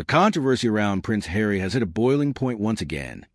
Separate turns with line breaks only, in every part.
The controversy around Prince Harry has hit a boiling point once again,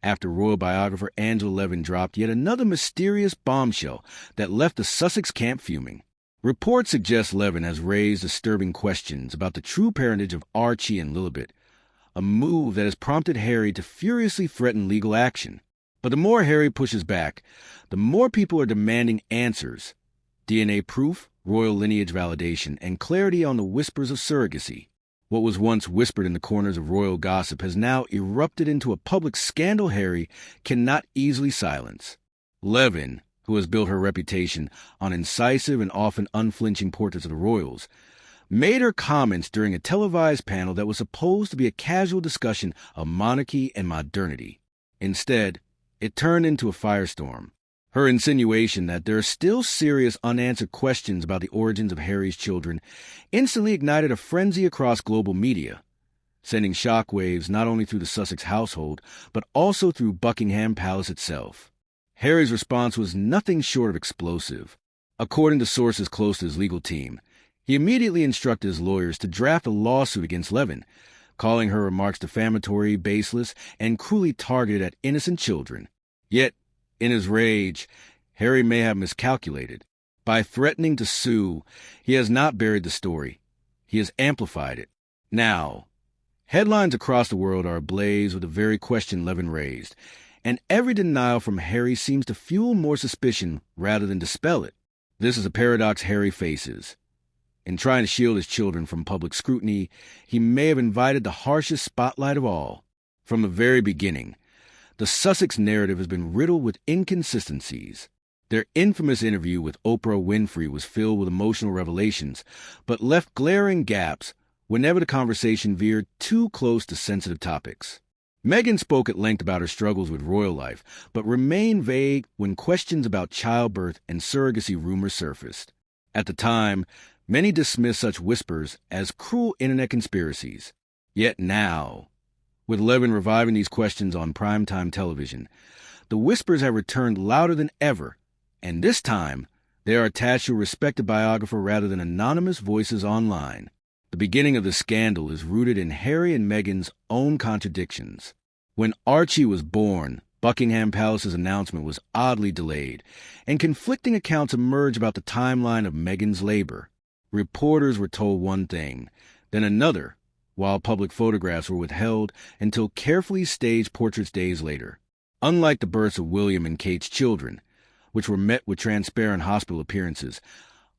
after royal biographer Angela Levin dropped yet another mysterious bombshell that left the Sussex camp fuming. Reports suggest Levin has raised disturbing questions about the true parentage of Archie and Lilibet, a move that has prompted Harry to furiously threaten legal action. But the more Harry pushes back, the more people are demanding answers: DNA proof, royal lineage validation, and clarity on the whispers of surrogacy. What was once whispered in the corners of royal gossip has now erupted into a public scandal Harry cannot easily silence. Levin, who has built her reputation on incisive and often unflinching portraits of the royals, made her comments during a televised panel that was supposed to be a casual discussion of monarchy and modernity. Instead, it turned into a firestorm. Her insinuation that there are still serious unanswered questions about the origins of Harry's children instantly ignited a frenzy across global media, sending shockwaves not only through the Sussex household, but also through Buckingham Palace itself. Harry's response was nothing short of explosive. According to sources close to his legal team, he immediately instructed his lawyers to draft a lawsuit against Levin, calling her remarks defamatory, baseless, and cruelly targeted at innocent children. Yet, in his rage, Harry may have miscalculated. By threatening to sue, he has not buried the story. He has amplified it. Now, headlines across the world are ablaze with the very question Levin raised, and every denial from Harry seems to fuel more suspicion rather than dispel it. This is a paradox Harry faces. In trying to shield his children from public scrutiny, he may have invited the harshest spotlight of all. From the very beginning, the Sussex narrative has been riddled with inconsistencies. Their infamous interview with Oprah Winfrey was filled with emotional revelations, but left glaring gaps whenever the conversation veered too close to sensitive topics. Meghan spoke at length about her struggles with royal life, but remained vague when questions about childbirth and surrogacy rumors surfaced. At the time, many dismissed such whispers as cruel internet conspiracies. Yet now, with Levin reviving these questions on primetime television, the whispers have returned louder than ever, and this time they are attached to a respected biographer rather than anonymous voices online. The beginning of the scandal is rooted in Harry and Meghan's own contradictions. When Archie was born, Buckingham Palace's announcement was oddly delayed, and conflicting accounts emerged about the timeline of Meghan's labor. Reporters were told one thing, then another, while public photographs were withheld until carefully staged portraits days later. Unlike the births of William and Kate's children, which were met with transparent hospital appearances,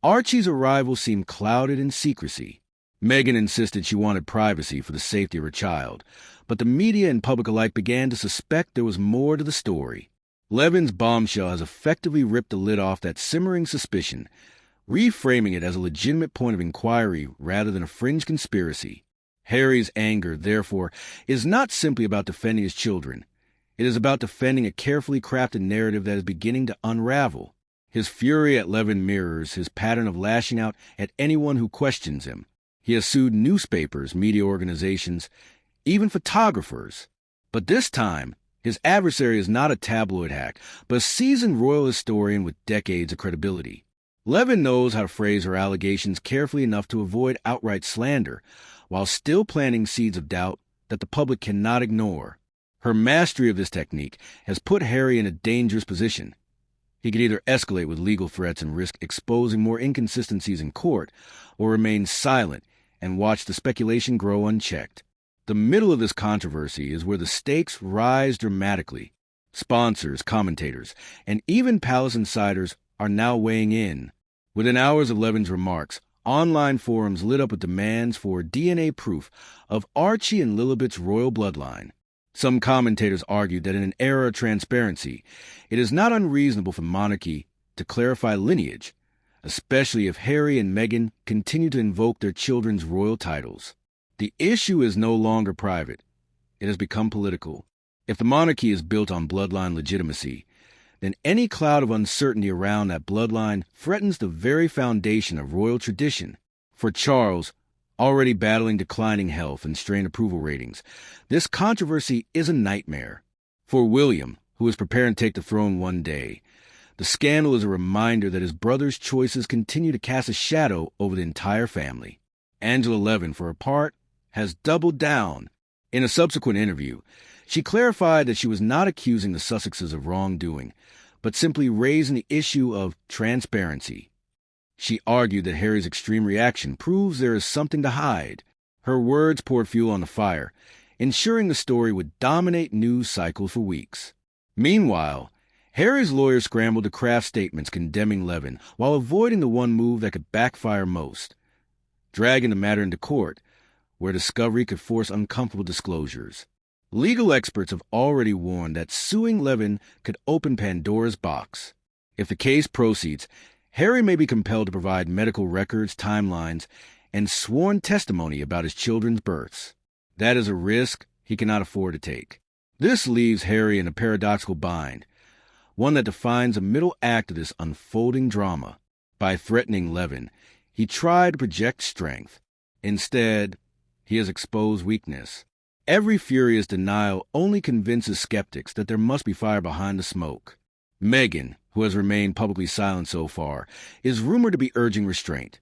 Archie's arrival seemed clouded in secrecy. Meghan insisted she wanted privacy for the safety of her child, but the media and public alike began to suspect there was more to the story. Levin's bombshell has effectively ripped the lid off that simmering suspicion, reframing it as a legitimate point of inquiry rather than a fringe conspiracy. Harry's anger, therefore, is not simply about defending his children. It is about defending a carefully crafted narrative that is beginning to unravel. His fury at Levin mirrors his pattern of lashing out at anyone who questions him. He has sued newspapers, media organizations, even photographers. But this time, his adversary is not a tabloid hack, but a seasoned royal historian with decades of credibility. Levin knows how to phrase her allegations carefully enough to avoid outright slander, while still planting seeds of doubt that the public cannot ignore. Her mastery of this technique has put Harry in a dangerous position. He could either escalate with legal threats and risk exposing more inconsistencies in court, or remain silent and watch the speculation grow unchecked. The middle of this controversy is where the stakes rise dramatically. Sponsors, commentators, and even palace insiders are now weighing in. Within hours of Levin's remarks, online forums lit up with demands for DNA proof of Archie and Lilibet's royal bloodline. Some commentators argued that in an era of transparency, it is not unreasonable for monarchy to clarify lineage, especially if Harry and Meghan continue to invoke their children's royal titles. The issue is no longer private. It has become political. If the monarchy is built on bloodline legitimacy, then any cloud of uncertainty around that bloodline threatens the very foundation of royal tradition. For Charles, already battling declining health and strained approval ratings, this controversy is a nightmare. For William, who is preparing to take the throne one day, the scandal is a reminder that his brother's choices continue to cast a shadow over the entire family. Angela Levin, for her part, has doubled down. In a subsequent interview, she clarified that she was not accusing the Sussexes of wrongdoing, but simply raising the issue of transparency. She argued that Harry's extreme reaction proves there is something to hide. Her words poured fuel on the fire, ensuring the story would dominate news cycles for weeks. Meanwhile, Harry's lawyers scrambled to craft statements condemning Levin while avoiding the one move that could backfire most, dragging the matter into court, where discovery could force uncomfortable disclosures. Legal experts have already warned that suing Levin could open Pandora's box. If the case proceeds, Harry may be compelled to provide medical records, timelines, and sworn testimony about his children's births. That is a risk he cannot afford to take. This leaves Harry in a paradoxical bind, one that defines the middle act of this unfolding drama. By threatening Levin, he tried to project strength. Instead, he has exposed weakness. Every furious denial only convinces skeptics that there must be fire behind the smoke. Meghan, who has remained publicly silent so far, is rumored to be urging restraint,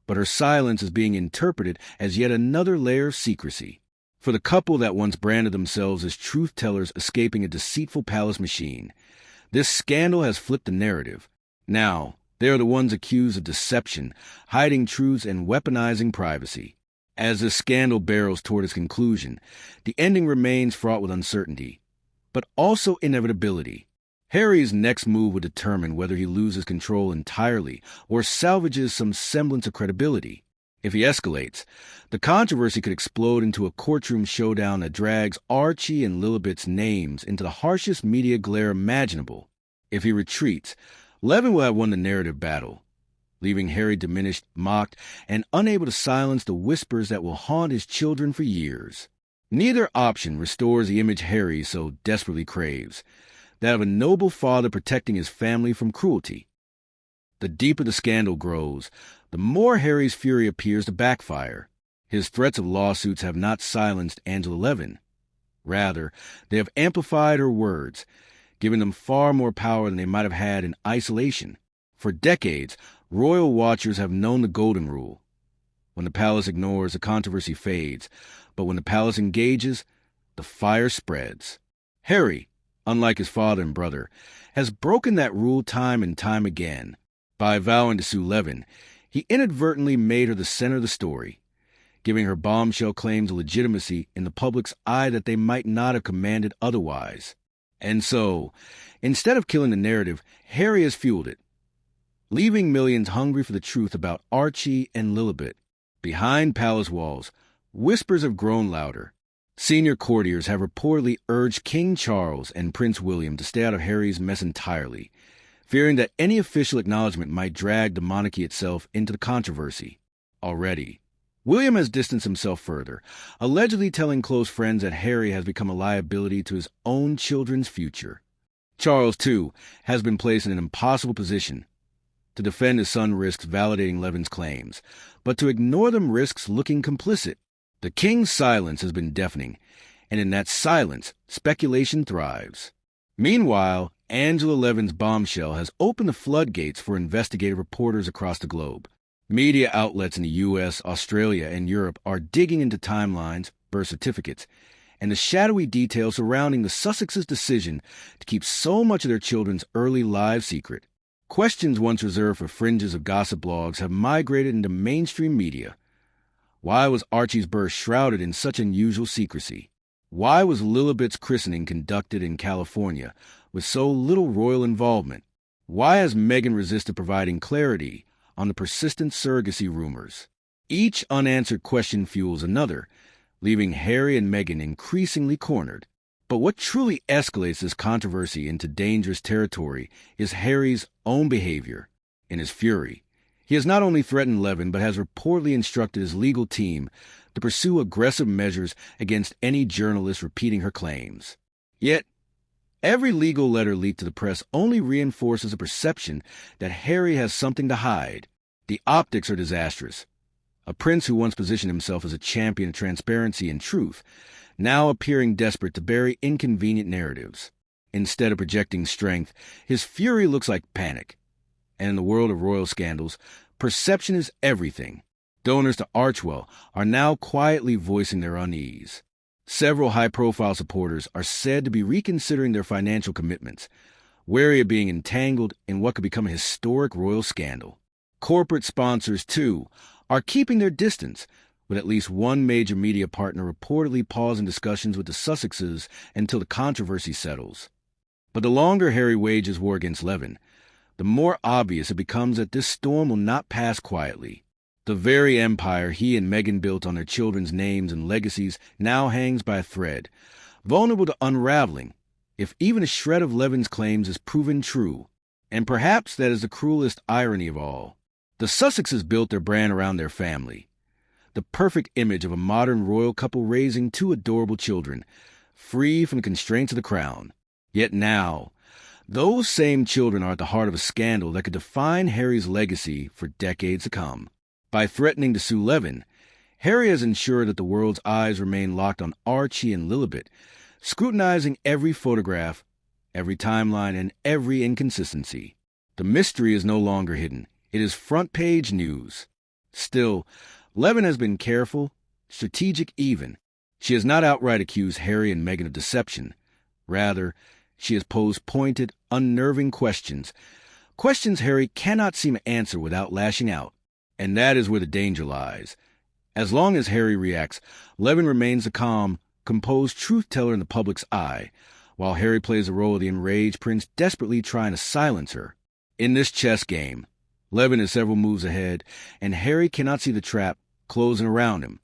but her silence is being interpreted as yet another layer of secrecy. For the couple that once branded themselves as truth-tellers escaping a deceitful palace machine, this scandal has flipped the narrative. Now, they are the ones accused of deception, hiding truths, and weaponizing privacy. As this scandal barrels toward its conclusion, the ending remains fraught with uncertainty, but also inevitability. Harry's next move will determine whether he loses control entirely or salvages some semblance of credibility. If he escalates, the controversy could explode into a courtroom showdown that drags Archie and Lilibet's names into the harshest media glare imaginable. If he retreats, Levin will have won the narrative battle, leaving Harry diminished, mocked, and unable to silence the whispers that will haunt his children for years. Neither option restores the image Harry so desperately craves, that of a noble father protecting his family from cruelty. The deeper the scandal grows, the more Harry's fury appears to backfire. His threats of lawsuits have not silenced Angela Levin. Rather, they have amplified her words, giving them far more power than they might have had in isolation. For decades, royal watchers have known the golden rule. When the palace ignores, the controversy fades, but when the palace engages, the fire spreads. Harry, unlike his father and brother, has broken that rule time and time again. By vowing to sue Levin, he inadvertently made her the center of the story, giving her bombshell claims a legitimacy in the public's eye that they might not have commanded otherwise. And so, instead of killing the narrative, Harry has fueled it, leaving millions hungry for the truth about Archie and Lilibet. Behind palace walls, whispers have grown louder. Senior courtiers have reportedly urged King Charles and Prince William to stay out of Harry's mess entirely, fearing that any official acknowledgement might drag the monarchy itself into the controversy. Already, William has distanced himself further, allegedly telling close friends that Harry has become a liability to his own children's future. Charles, too, has been placed in an impossible position. To defend his son risks validating Levin's claims, but to ignore them risks looking complicit. The king's silence has been deafening, and in that silence, speculation thrives. Meanwhile, Angela Levin's Bombshell has opened the floodgates for investigative reporters across the globe. Media outlets in the U.S., Australia, and Europe are digging into timelines, birth certificates, and the shadowy details surrounding the Sussexes' decision to keep so much of their children's early lives secret. Questions once reserved for fringes of gossip blogs have migrated into mainstream media. Why was Archie's birth shrouded in such unusual secrecy? Why was Lilibet's christening conducted in California with so little royal involvement? Why has Meghan resisted providing clarity on the persistent surrogacy rumors? Each unanswered question fuels another, leaving Harry and Meghan increasingly cornered. But what truly escalates this controversy into dangerous territory is Harry's own behavior. In his fury, he has not only threatened Levin, but has reportedly instructed his legal team to pursue aggressive measures against any journalist repeating her claims. Yet, every legal letter leaked to the press only reinforces a perception that Harry has something to hide. The optics are disastrous. A prince who once positioned himself as a champion of transparency and truth, now appearing desperate to bury inconvenient narratives. Instead of projecting strength, his fury looks like panic. And in the world of royal scandals, perception is everything. Donors to Archwell are now quietly voicing their unease. Several high-profile supporters are said to be reconsidering their financial commitments, wary of being entangled in what could become a historic royal scandal. Corporate sponsors, too, are keeping their distance, with at least one major media partner reportedly pausing discussions with the Sussexes until the controversy settles. But the longer Harry wages war against Levin, the more obvious it becomes that this storm will not pass quietly. The very empire he and Meghan built on their children's names and legacies now hangs by a thread, vulnerable to unraveling if even a shred of Levin's claims is proven true. And perhaps that is the cruelest irony of all. The Sussexes built their brand around their family, the perfect image of a modern royal couple raising two adorable children, free from the constraints of the crown. Yet now, those same children are at the heart of a scandal that could define Harry's legacy for decades to come. By threatening to sue Levin, Harry has ensured that the world's eyes remain locked on Archie and Lilibet, scrutinizing every photograph, every timeline, and every inconsistency. The mystery is no longer hidden. It is front-page news. Still, Levin has been careful, strategic even. She has not outright accused Harry and Meghan of deception. Rather, she has posed pointed, unnerving questions Harry cannot seem to answer without lashing out. And that is where the danger lies. As long as Harry reacts, Levin remains the calm, composed truth-teller in the public's eye, while Harry plays the role of the enraged prince desperately trying to silence her. In this chess game, Levin is several moves ahead, and Harry cannot see the trap closing around him.